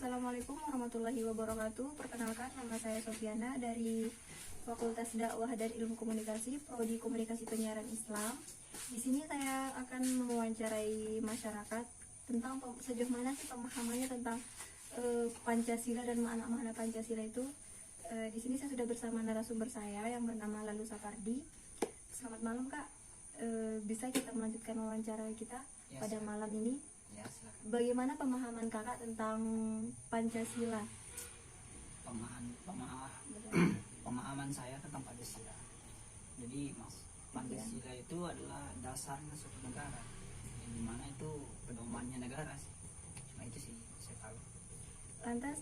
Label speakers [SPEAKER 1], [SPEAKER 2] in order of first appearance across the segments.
[SPEAKER 1] Assalamualaikum warahmatullahi wabarakatuh. Perkenalkan, nama saya Sofiana dari Fakultas Dakwah dan Ilmu Komunikasi, Prodi Komunikasi Penyiaran Islam. Di sini saya akan mewawancarai masyarakat tentang sejauh mana sih pemahamannya tentang Pancasila dan makna-makna Pancasila itu. Di sini saya sudah bersama narasumber saya yang bernama Lalu Sapardi. Selamat malam, Kak. Bisa kita melanjutkan wawancara kita pada malam ini?
[SPEAKER 2] Ya, silakan.
[SPEAKER 1] Bagaimana pemahaman kakak tentang Pancasila?
[SPEAKER 2] Pemahaman saya tentang Pancasila. Jadi Pancasila itu adalah dasarnya suatu negara, yang dimana itu pedomannya negara sih. Cuma itu sih saya tahu.
[SPEAKER 1] Lantas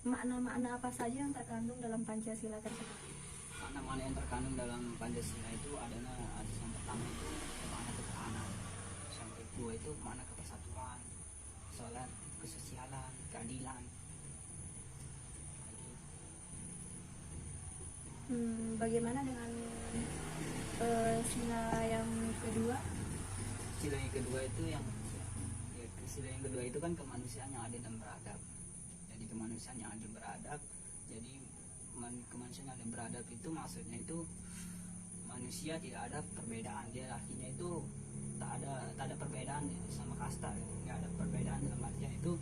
[SPEAKER 1] makna-makna apa saja yang terkandung dalam Pancasila tersebut?
[SPEAKER 2] Makna-makna yang terkandung dalam Pancasila itu adalah yang pertama itu makna ketuhanan, yang kedua itu makna kepersatuan, sholat, kesosialan, keadilan.
[SPEAKER 1] Bagaimana dengan sila yang kedua?
[SPEAKER 2] Sila yang kedua itu sila yang kedua itu kan kemanusiaan yang adil dan beradab. Jadi kemanusiaan yang adil beradab. Jadi kemanusiaan yang adil beradab itu maksudnya itu manusia tidak ada perbedaan. Dia artinya itu tak ada perbedaan sama kasta. Nggak ada perbedaan dalam artian itu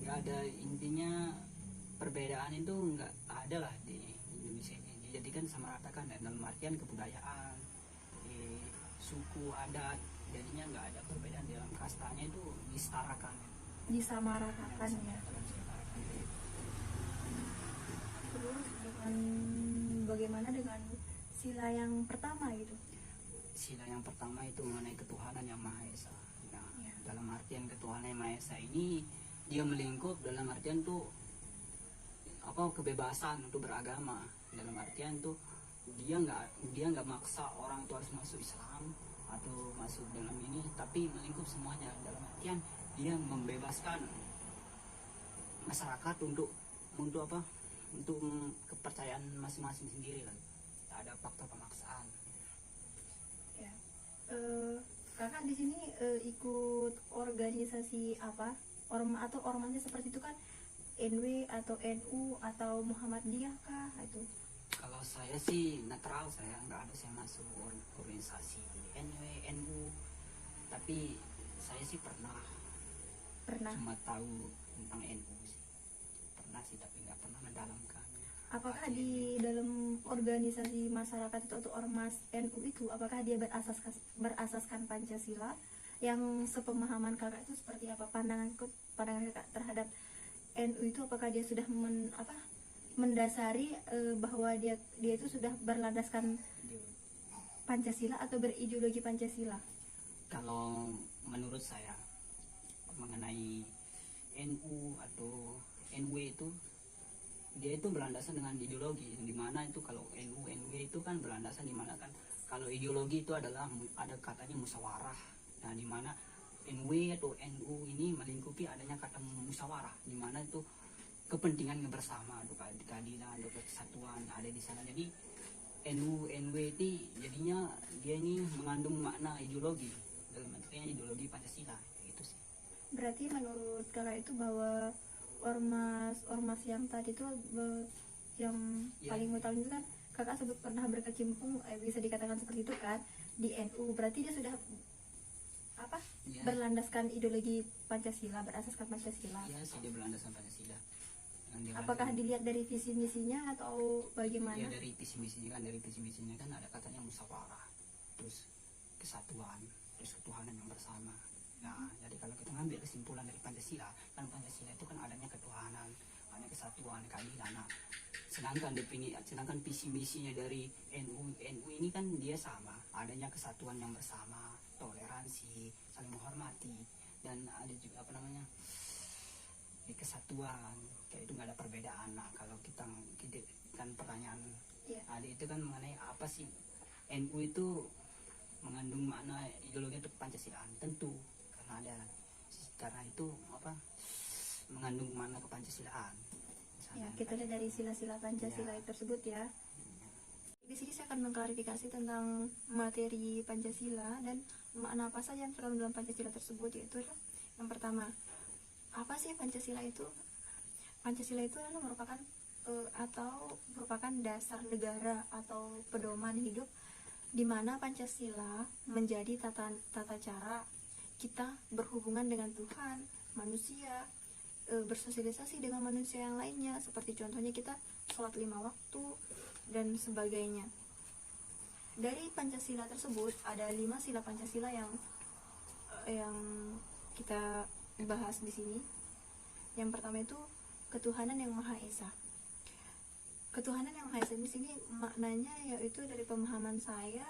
[SPEAKER 2] nggak ada, intinya perbedaan itu nggak ada lah di Indonesia ini. Dijadikan sama ratakan dalam artian kebudayaan, suku, adat, jadinya nggak ada perbedaan dalam kastanya, itu disetarakan,
[SPEAKER 1] Disamaratakan ya. Terus bagaimana dengan sila yang pertama gitu?
[SPEAKER 2] Sila yang pertama itu mengenai ketuhanan yang Maha Esa. Nah,
[SPEAKER 1] Ya.
[SPEAKER 2] dalam artian ketuhanan yang Maha Esa ini dia melingkup dalam artian tuh kebebasan untuk beragama. Dalam artian tuh dia nggak maksa orang tuh harus masuk Islam atau masuk dalam ini, tapi melingkup semuanya. Dalam artian dia membebaskan masyarakat untuk kepercayaan masing-masing sendiri lah. Tak ada faktor pemaksaan.
[SPEAKER 1] Ya. Kakak di sini ikut organisasi apa? Ormasnya seperti itu kan? NW atau NU atau Muhammadiyah kah itu?
[SPEAKER 2] Kalau saya sih netral, saya nggak ada saya masuk organisasi NW, NU, tapi saya sih pernah cuma tahu tentang NU sih, pernah sih, tapi nggak pernah mendalamkan.
[SPEAKER 1] Apakah di dalam organisasi masyarakat itu atau ormas NU itu, apakah dia berasaskan Pancasila? Yang sepemahaman kakak itu seperti apa pandangan kakak terhadap NU itu? Apakah dia sudah mendasari bahwa dia itu sudah berlandaskan Pancasila atau berideologi Pancasila?
[SPEAKER 2] Kalau menurut saya mengenai NU atau NW itu, dia itu berlandasan dengan ideologi, yang dimana itu kalau NU, NW itu kan berlandasan dimana kan, kalau ideologi itu adalah ada katanya musyawarah. Nah, dimana NW atau NU ini melingkupi adanya kata musyawarah, dimana itu kepentingan bersama, keadilan, kesatuan ada di sana. Jadi NU, NW itu jadinya dia ini mengandung makna ideologi, dalam artinya ideologi Pancasila, gitu sih.
[SPEAKER 1] Berarti menurut kakak itu bahwa ormas yang tadi itu yang paling utama itu kan kakak sebut pernah berkecimpung, bisa dikatakan seperti itu kan, di NU. Berarti dia sudah berlandaskan ideologi Pancasila, berasaskan Pancasila.
[SPEAKER 2] Iya sih, dia berlandaskan Pancasila.
[SPEAKER 1] Apakah dilihat dari visi misinya atau bagaimana?
[SPEAKER 2] Ya, dari visi misinya kan ada katanya musyawarah, terus kesatuan, terus ketuhanan yang bersama. Nah, jadi kalau kita ngambil kesimpulan dari Pancasila, kan Pancasila itu kan adanya ketuhanan, adanya kesatuan, keadilan. Nah, sedangkan visi misinya dari NU ini kan dia sama, adanya kesatuan yang bersama, toleransi, saling menghormati, dan ada juga kesatuan, kayak itu nggak ada perbedaan. Nah, kalau kita kan pertanyaan adik itu kan mengenai apa sih NU itu mengandung makna ideologi untuk Pancasilaan, tentu karena itu mengandung makna kepancasilaan.
[SPEAKER 1] Ya, kita lihat dari sila-sila Pancasila tersebut ya. Di sini saya akan mengklarifikasi tentang materi Pancasila dan makna apa saja yang terkandung dalam Pancasila tersebut, yaitu yang pertama, apa sih Pancasila itu? Pancasila itu adalah merupakan dasar negara atau pedoman hidup, di mana Pancasila menjadi tata cara kita berhubungan dengan Tuhan, manusia, bersosialisasi dengan manusia yang lainnya, seperti contohnya kita sholat 5 waktu dan sebagainya. Dari Pancasila tersebut ada 5 sila Pancasila yang kita bahas di sini. Yang pertama itu ketuhanan yang Maha Esa. Ketuhanan yang Maha Esa di sini maknanya yaitu dari pemahaman saya,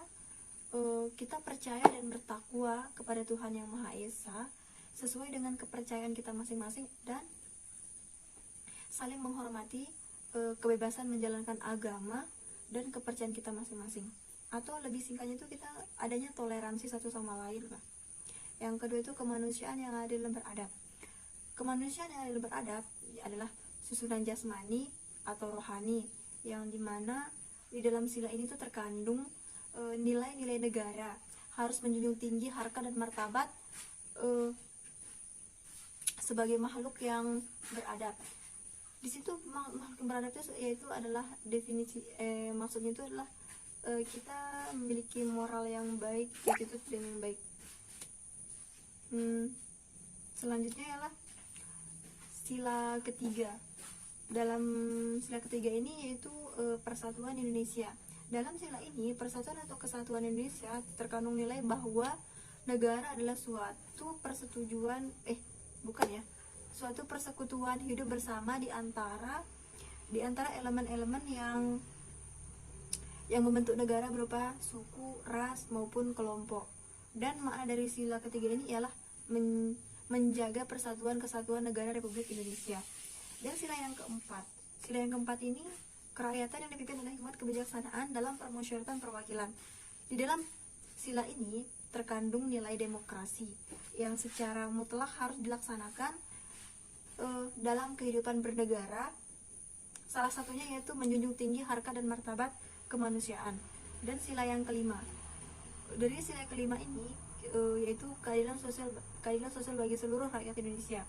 [SPEAKER 1] kita percaya dan bertakwa kepada Tuhan yang Maha Esa sesuai dengan kepercayaan kita masing-masing dan saling menghormati kebebasan menjalankan agama dan kepercayaan kita masing-masing. Atau lebih singkatnya itu kita adanya toleransi satu sama lain lah. Yang kedua itu kemanusiaan yang adil dan beradab. Kemanusiaan yang adil dan beradab adalah susunan jasmani atau rohani, yang dimana di dalam sila ini tuh terkandung nilai-nilai negara, harus menjunjung tinggi harkat dan martabat sebagai makhluk yang beradab. Di situ makhluk yang beradab itu yaitu adalah definisi maksudnya itu adalah kita memiliki moral yang baik, attitude yang baik. Selanjutnya ialah sila ketiga. Dalam sila ketiga ini yaitu persatuan Indonesia. Dalam sila ini, persatuan atau kesatuan Indonesia terkandung nilai bahwa negara adalah suatu persekutuan hidup bersama di antara elemen-elemen yang membentuk negara berupa suku, ras maupun kelompok. Dan makna dari sila ketiga ini ialah menjaga persatuan kesatuan negara Republik Indonesia. Dan sila yang keempat ini kerakyatan yang dipimpin oleh hikmat kebijaksanaan dalam permusyawaratan perwakilan. Di dalam sila ini terkandung nilai demokrasi yang secara mutlak harus dilaksanakan dalam kehidupan bernegara. Salah satunya yaitu menjunjung tinggi harkat dan martabat kemanusiaan. Dan sila yang kelima, dari sila kelima ini yaitu keadilan sosial bagi seluruh rakyat Indonesia.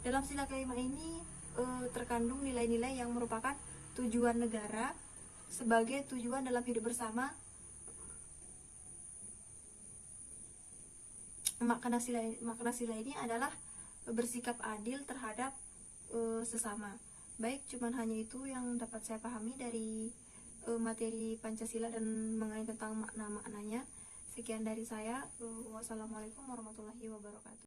[SPEAKER 1] Dalam sila kelima ini terkandung nilai-nilai yang merupakan tujuan negara sebagai tujuan dalam hidup bersama. Makna sila ini adalah bersikap adil terhadap sesama. Baik, cuman hanya itu yang dapat saya pahami dari materi Pancasila dan mengenai tentang makna-maknanya. Sekian dari saya. Wassalamualaikum warahmatullahi wabarakatuh.